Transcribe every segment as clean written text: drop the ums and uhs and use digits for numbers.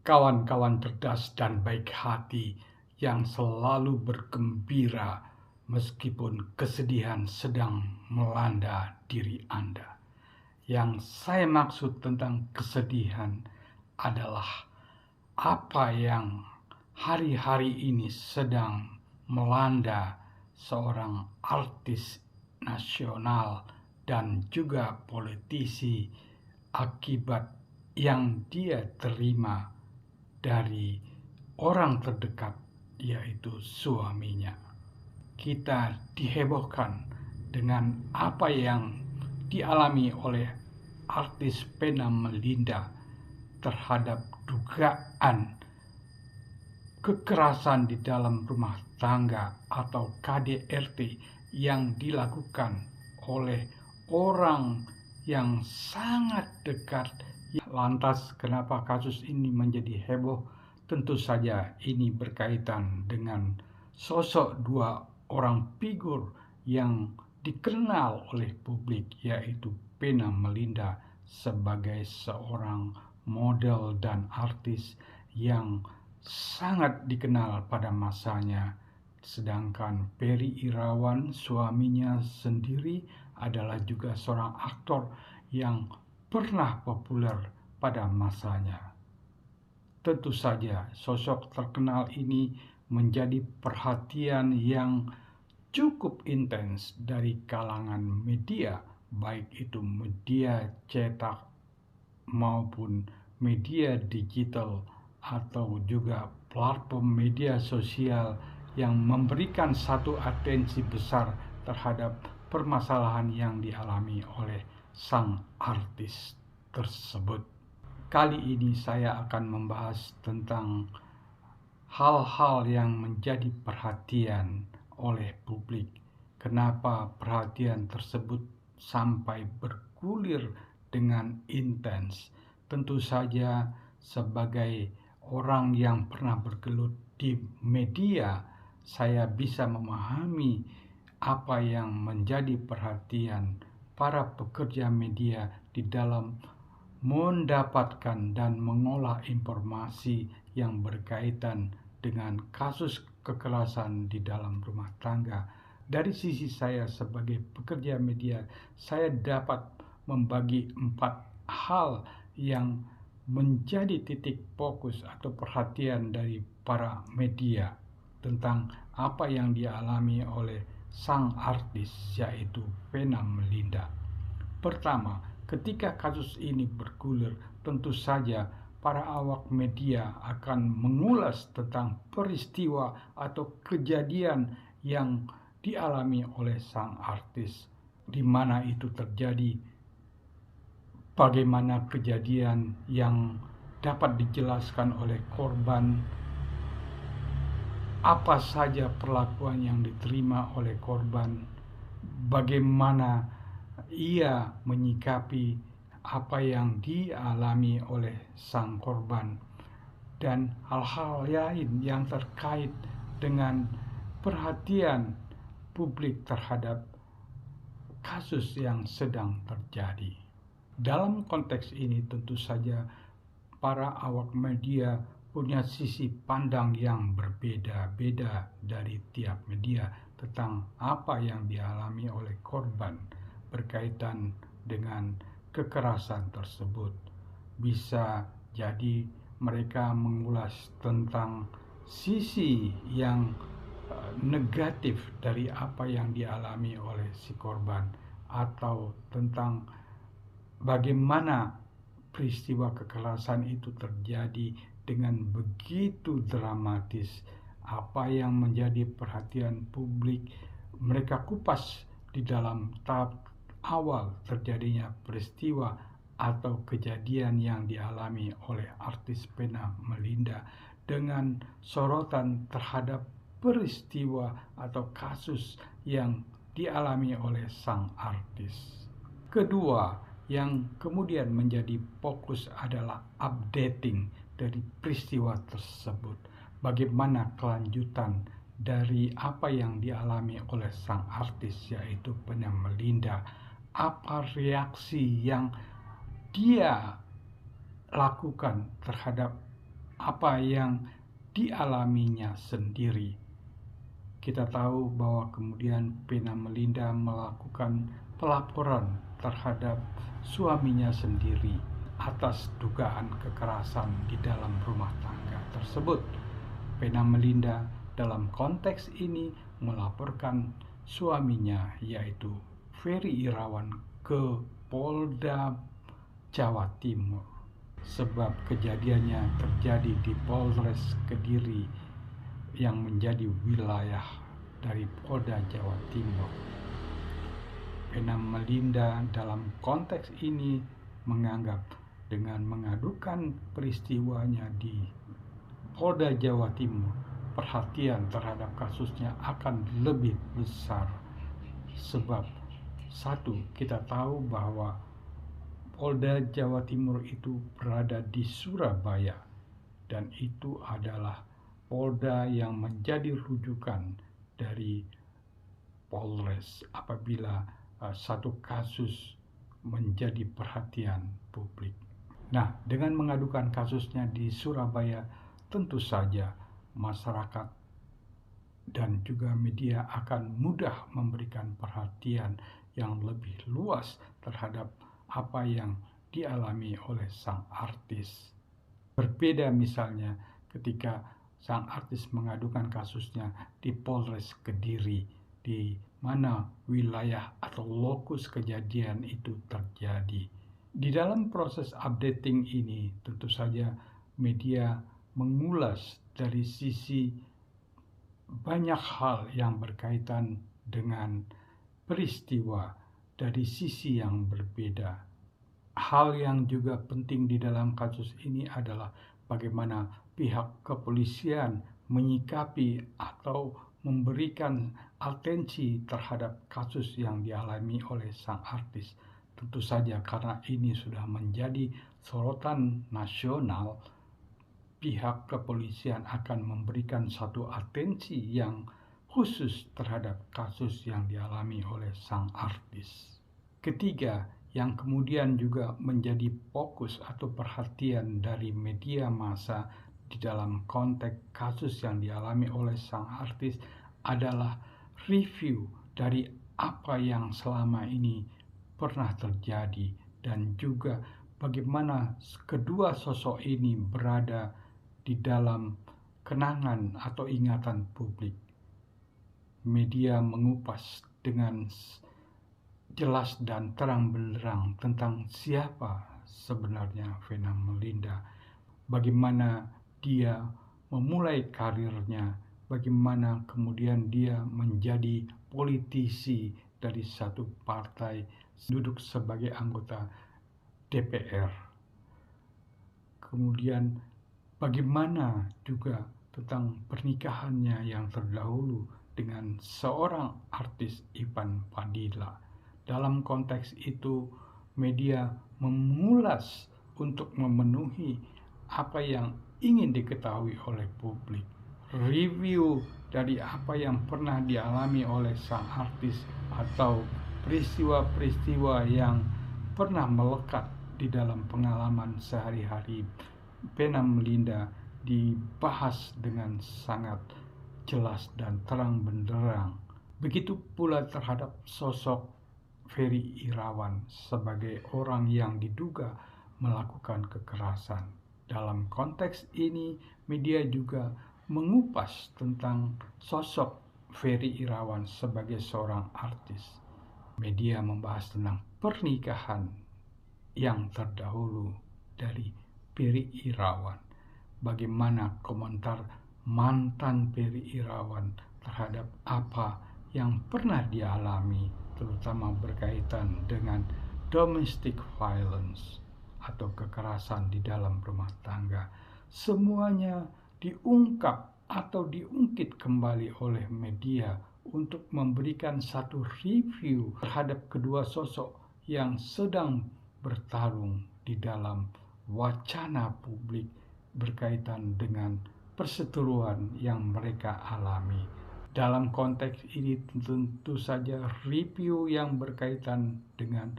kawan-kawan cerdas dan baik hati yang selalu bergembira meskipun kesedihan sedang melanda diri Anda. Yang saya maksud tentang kesedihan adalah apa yang hari-hari ini sedang melanda seorang artis nasional dan juga politisi akibat yang dia terima dari orang terdekat, yaitu suaminya. Kita dihebohkan dengan apa yang dialami oleh artis Vena Melinda terhadap dugaan kekerasan di dalam rumah tangga atau KDRT yang dilakukan oleh orang yang sangat dekat. Lantas kenapa kasus ini menjadi heboh? Tentu saja ini berkaitan dengan sosok dua orang figur yang dikenal oleh publik, yaitu Vena Melinda sebagai seorang model dan artis yang sangat dikenal pada masanya. Sedangkan Ferry Irawan, suaminya sendiri, adalah juga seorang aktor yang pernah populer pada masanya. Tentu saja sosok terkenal ini menjadi perhatian yang cukup intens dari kalangan media, baik itu media cetak maupun media digital atau juga platform media sosial yang memberikan satu atensi besar terhadap permasalahan yang dialami oleh sang artis tersebut. Kali ini saya akan membahas tentang hal-hal yang menjadi perhatian oleh publik. Kenapa perhatian tersebut sampai bergulir dengan intens? Tentu saja sebagai orang yang pernah bergelut di media, saya bisa memahami apa yang menjadi perhatian para pekerja media di dalam mendapatkan dan mengolah informasi yang berkaitan dengan kasus kekerasan di dalam rumah tangga. Dari sisi saya sebagai pekerja media, saya dapat membagi 4 hal yang menjadi titik fokus atau perhatian dari para media tentang apa yang dialami oleh sang artis, yaitu Vena Melinda. Pertama, ketika kasus ini bergulir, tentu saja para awak media akan mengulas tentang peristiwa atau kejadian yang dialami oleh sang artis, di mana itu terjadi, bagaimana kejadian yang dapat dijelaskan oleh korban, apa saja perlakuan yang diterima oleh korban, bagaimana ia menyikapi apa yang dialami oleh sang korban, dan hal-hal lain yang terkait dengan perhatian publik terhadap kasus yang sedang terjadi. Dalam konteks ini tentu saja para awak media punya sisi pandang yang berbeda-beda dari tiap media tentang apa yang dialami oleh korban berkaitan dengan kekerasan tersebut. Bisa jadi mereka mengulas tentang sisi yang negatif dari apa yang dialami oleh si korban, atau tentang bagaimana peristiwa kekerasan itu terjadi dengan begitu dramatis. Apa yang menjadi perhatian publik mereka kupas di dalam tahap awal terjadinya peristiwa atau kejadian yang dialami oleh artis Vena Melinda, dengan sorotan terhadap peristiwa atau kasus yang dialami oleh sang artis. Kedua, yang kemudian menjadi fokus adalah updating dari peristiwa tersebut. Bagaimana kelanjutan dari apa yang dialami oleh sang artis, yaitu Vena Melinda. Apa reaksi yang dia lakukan terhadap apa yang dialaminya sendiri. Kita tahu bahwa kemudian Vena Melinda melakukan pelaporan terhadap suaminya sendiri atas dugaan kekerasan di dalam rumah tangga tersebut. Vena Melinda dalam konteks ini melaporkan suaminya, yaitu Ferry Irawan, ke Polda Jawa Timur, sebab kejadiannya terjadi di Polres Kediri yang menjadi wilayah dari Polda Jawa Timur. Vena Melinda dalam konteks ini menganggap dengan mengadukan peristiwanya di Polda Jawa Timur, perhatian terhadap kasusnya akan lebih besar. Sebab satu, kita tahu bahwa Polda Jawa Timur itu berada di Surabaya, dan itu adalah Polda yang menjadi rujukan dari Polres apabila satu kasus menjadi perhatian publik. Nah, dengan mengadukan kasusnya di Surabaya, tentu saja masyarakat dan juga media akan mudah memberikan perhatian yang lebih luas terhadap apa yang dialami oleh sang artis. Berbeda misalnya ketika sang artis mengadukan kasusnya di Polres Kediri, di mana wilayah atau lokus kejadian itu terjadi. Di dalam proses updating ini, tentu saja media mengulas dari sisi banyak hal yang berkaitan dengan peristiwa dari sisi yang berbeda. Hal yang juga penting di dalam kasus ini adalah bagaimana pihak kepolisian menyikapi atau memberikan atensi terhadap kasus yang dialami oleh sang artis. Tentu saja karena ini sudah menjadi sorotan nasional, pihak kepolisian akan memberikan satu atensi yang khusus terhadap kasus yang dialami oleh sang artis. Ketiga, yang kemudian juga menjadi fokus atau perhatian dari media massa di dalam konteks kasus yang dialami oleh sang artis adalah review dari apa yang selama ini pernah terjadi, dan juga bagaimana kedua sosok ini berada di dalam kenangan atau ingatan publik. Media mengupas dengan jelas dan terang benderang tentang siapa sebenarnya Vena Melinda, bagaimana dia memulai karirnya, bagaimana kemudian dia menjadi politisi dari satu partai, duduk sebagai anggota DPR. Kemudian bagaimana juga tentang pernikahannya yang terdahulu dengan seorang artis Ivan Fadila. Dalam konteks itu, media mengulas untuk memenuhi apa yang ingin diketahui oleh publik. Review dari apa yang pernah dialami oleh sang artis atau peristiwa-peristiwa yang pernah melekat di dalam pengalaman sehari-hari Vena Melinda dibahas dengan sangat jelas dan terang benderang. Begitu pula terhadap sosok Ferry Irawan sebagai orang yang diduga melakukan kekerasan. Dalam konteks ini, media juga mengupas tentang sosok Ferry Irawan sebagai seorang artis. Media membahas tentang pernikahan yang terdahulu dari Ferry Irawan. Bagaimana komentar mantan Ferry Irawan terhadap apa yang pernah dialami, terutama berkaitan dengan domestic violence atau kekerasan di dalam rumah tangga. Semuanya diungkap atau diungkit kembali oleh media untuk memberikan satu review terhadap kedua sosok yang sedang bertarung di dalam wacana publik berkaitan dengan perseteruan yang mereka alami. Dalam konteks ini tentu saja review yang berkaitan dengan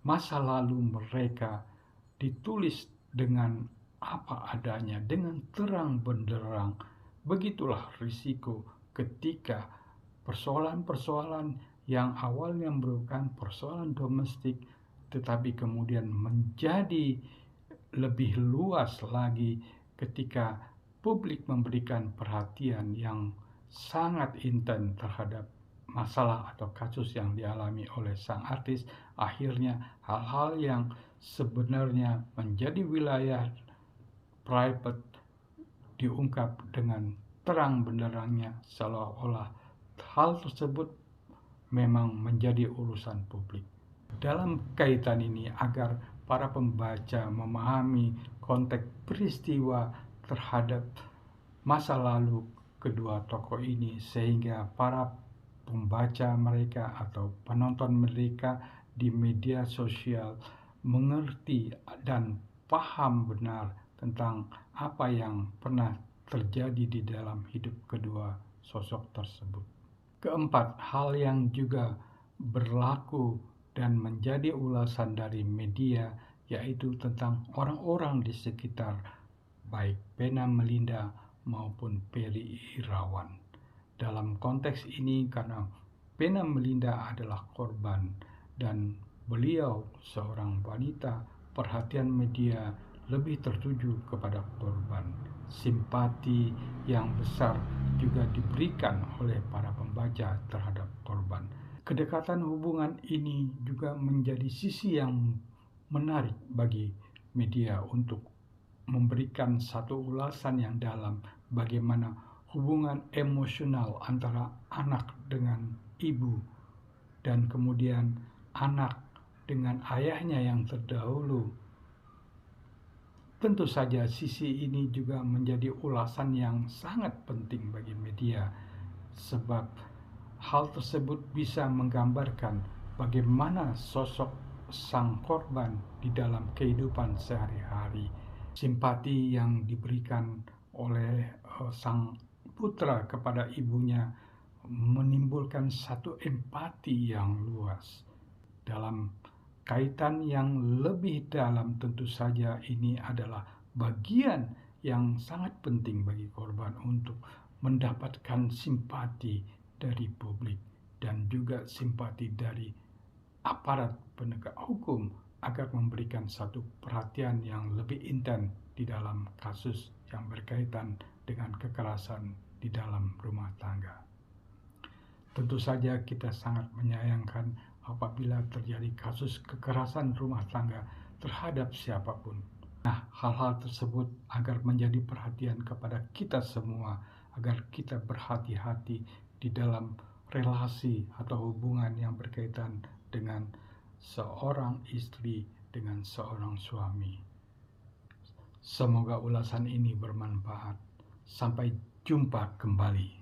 masa lalu mereka ditulis dengan apa adanya dengan terang benderang. Begitulah risiko ketika persoalan-persoalan yang awalnya merupakan persoalan domestik tetapi kemudian menjadi lebih luas lagi ketika publik memberikan perhatian yang sangat intens terhadap masalah atau kasus yang dialami oleh sang artis. Akhirnya hal-hal yang sebenarnya menjadi wilayah private diungkap dengan terang benderangnya, seolah-olah hal tersebut memang menjadi urusan publik. Dalam kaitan ini, agar para pembaca memahami konteks peristiwa terhadap masa lalu kedua tokoh ini, sehingga para pembaca mereka atau penonton mereka di media sosial mengerti dan paham benar tentang apa yang pernah terjadi di dalam hidup kedua sosok tersebut. Keempat, hal yang juga berlaku dan menjadi ulasan dari media yaitu tentang orang-orang di sekitar baik Vena Melinda maupun Ferry Irawan. Dalam konteks ini karena Vena Melinda adalah korban dan beliau seorang wanita, perhatian media lebih tertuju kepada korban. Simpati yang besar juga diberikan oleh para pembaca terhadap korban. Kedekatan hubungan ini juga menjadi sisi yang menarik bagi media untuk memberikan satu ulasan yang dalam bagaimana hubungan emosional antara anak dengan ibu dan kemudian anak dengan ayahnya yang terdahulu. Tentu saja sisi ini juga menjadi ulasan yang sangat penting bagi media, sebab hal tersebut bisa menggambarkan bagaimana sosok sang korban di dalam kehidupan sehari-hari. Simpati yang diberikan oleh sang putra kepada ibunya menimbulkan satu empati yang luas. Dalam kaitan yang lebih dalam, tentu saja ini adalah bagian yang sangat penting bagi korban untuk mendapatkan simpati dari publik dan juga simpati dari aparat penegak hukum agar memberikan satu perhatian yang lebih intens di dalam kasus yang berkaitan dengan kekerasan di dalam rumah tangga. Tentu saja kita sangat menyayangkan apabila terjadi kasus kekerasan rumah tangga terhadap siapapun. Nah, hal-hal tersebut agar menjadi perhatian kepada kita semua, agar kita berhati-hati di dalam relasi atau hubungan yang berkaitan dengan seorang istri dengan seorang suami. Semoga ulasan ini bermanfaat. Sampai jumpa kembali.